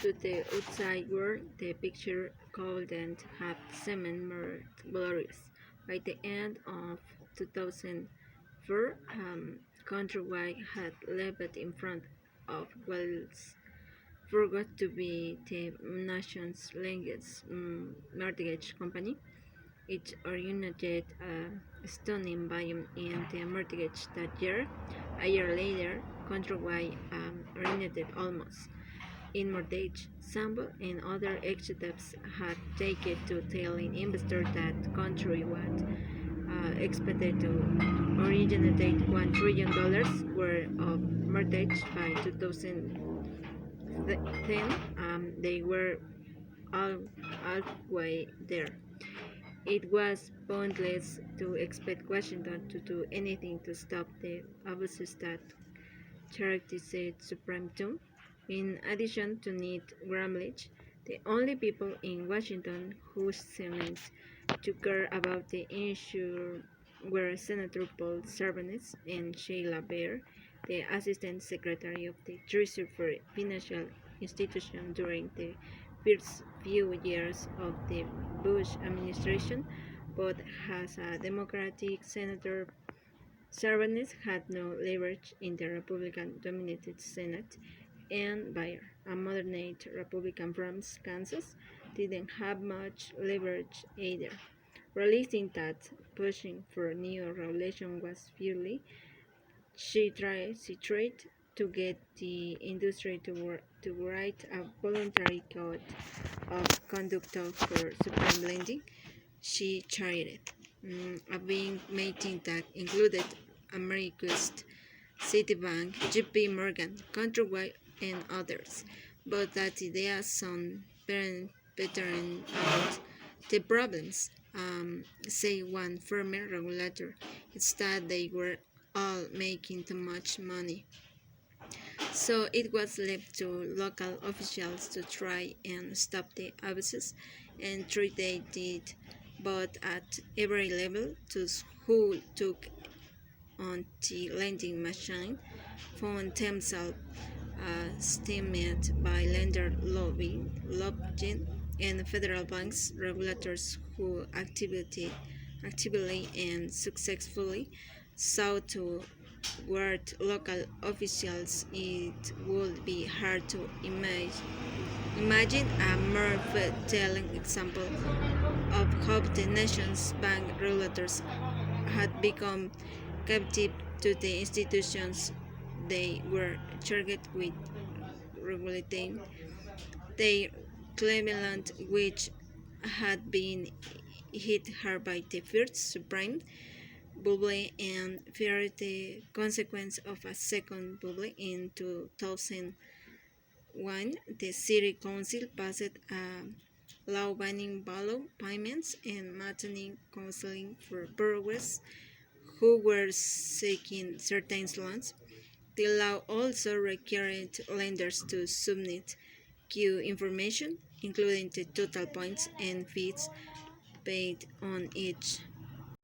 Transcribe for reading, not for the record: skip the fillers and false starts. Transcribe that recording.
To the outside world, the picture couldn't have seemed more glorious. By the end of 2004, Countrywide had left in front of Wells forgot to be the nation's largest mortgage company. It originated a stunning volume in the mortgage that year. A year later, Countrywide originated almost in mortgage. Sample and other executives had taken to telling investors that Countrywide expected to originate $1 trillion worth of mortgage by 2010. They were all halfway there. It was pointless to expect Washington to do anything to stop the abuses that characterized Supreme Two. In addition to Newt Gingrich, the only people in Washington who seemed to care about the issue were Senator Paul Cervantes and Sheila Bair, the Assistant Secretary of the Treasury for Financial Institutions during the first few years of the Bush administration. But as a Democratic senator, Cervantes had no leverage in the Republican-dominated Senate, and Bair, a moderate Republican from Kansas, didn't have much leverage either. Realizing that pushing for new regulation was futile, she tried to get the industry to write a voluntary code of conduct for supreme lending. She chaired a big meeting that included America's Citibank, J.P. Morgan, Countrywide, and others, but that idea soon petering out the problems, say one former regulator. It's that they were all making too much money. So it was left to local officials to try and stop the abuses, and three they did, but at every level, those who took on the lending machine found themselves stymied by lender lobbying and federal banks regulators who actively and successfully sought to ward local officials. It would be hard to imagine a more telling example of how the nation's bank regulators had become captive to the institutions they were charged with regulating. Their Cleveland, which had been hit hard by the first subprime bubble and feared the consequence of a second bubble in 2001, the city council passed a law banning balloon payments and maintaining counseling for borrowers who were seeking certain loans. The law also required lenders to submit key information, including the total points and fees paid on each